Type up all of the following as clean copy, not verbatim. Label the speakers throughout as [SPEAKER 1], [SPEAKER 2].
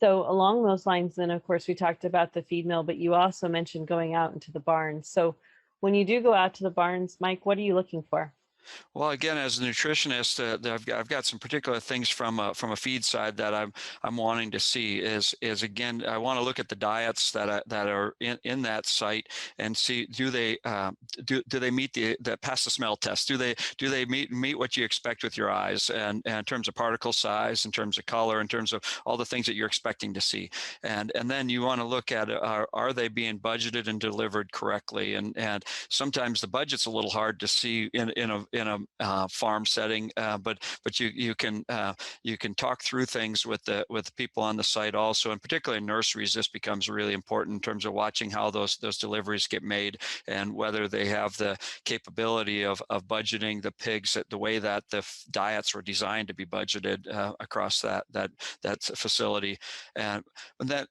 [SPEAKER 1] So along those lines, then of course we talked about the feed mill, but you also mentioned going out into the barns. So when you do go out to the barns, Mike, what are you looking for?
[SPEAKER 2] Well, again, as a nutritionist, I've got some particular things from a feed side that I'm wanting to see. Is again, I want to look at the diets that are in that site and see, do they do they meet the pass the smell test? Do they meet what you expect with your eyes, and in terms of particle size, in terms of color, in terms of all the things that you're expecting to see, and then you want to look at, are they being budgeted and delivered correctly? And sometimes the budget's a little hard to see in a farm setting, but you can talk through things with the people on the site also, and particularly in nurseries. This becomes really important in terms of watching how those deliveries get made, and whether they have the capability of budgeting the pigs the way that the diets were designed to be budgeted across that facility. And that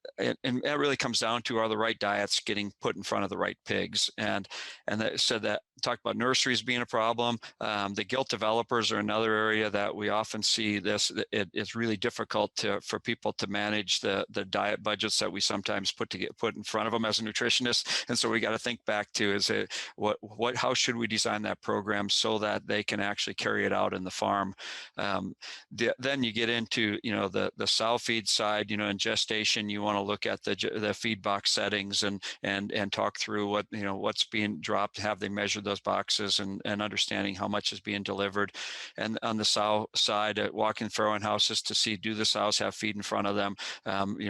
[SPEAKER 2] really comes down to, are the right diets getting put in front of the right pigs? And that said, that talked about nurseries being a problem. The gilt developers are another area that we often see. It's really difficult for people to manage the diet budgets that we sometimes put in front of them as a nutritionist. And so we got to think back to, how should we design that program so that they can actually carry it out in the farm? Then you get into the sow feed side. In gestation, you want to look at the feed box settings and talk through what's being dropped. Have they measured those boxes, and understanding how much is being delivered? And on the sow side, walking throwing houses to see, do the sows have feed in front of them?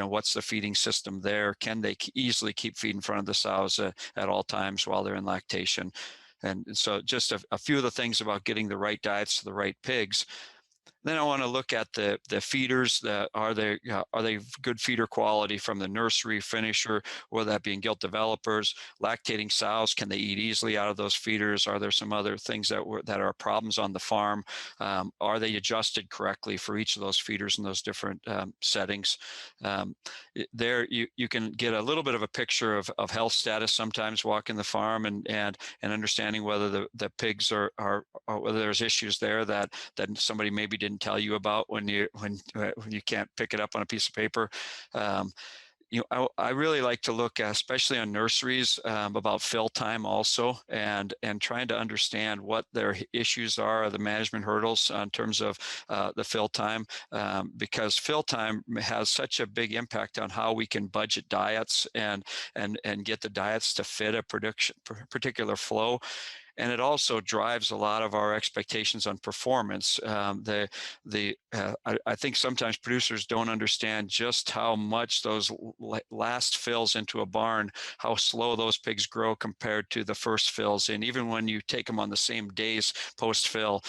[SPEAKER 2] What's the feeding system there? Can they easily keep feed in front of the sows at all times while they're in lactation? And so just a few of the things about getting the right diets to the right pigs. Then I want to look at the feeders. Are they good feeder quality from the nursery finisher, or that being gilt developers? Lactating sows, can they eat easily out of those feeders? Are there some other things that are problems on the farm? Are they adjusted correctly for each of those feeders in those different settings? There you can get a little bit of a picture of health status sometimes walking the farm, and understanding whether the pigs are whether there's issues there that somebody maybe didn't tell you about when you can't pick it up on a piece of paper. I really like to look, especially on nurseries, about fill time also, and trying to understand what their issues are, the management hurdles in terms of the fill time, because fill time has such a big impact on how we can budget diets and get the diets to fit a particular flow. And it also drives a lot of our expectations on performance. I think sometimes producers don't understand just how much those last fills into a barn, how slow those pigs grow compared to the first fills. And even when you take them on the same days post-fill,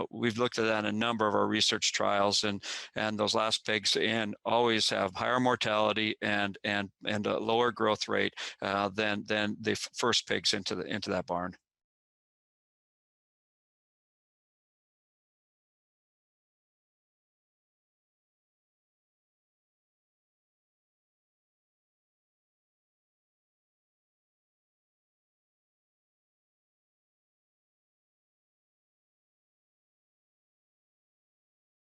[SPEAKER 2] we've looked at that in a number of our research trials, and those last pigs always have higher mortality and a lower growth rate than the first pigs into that barn.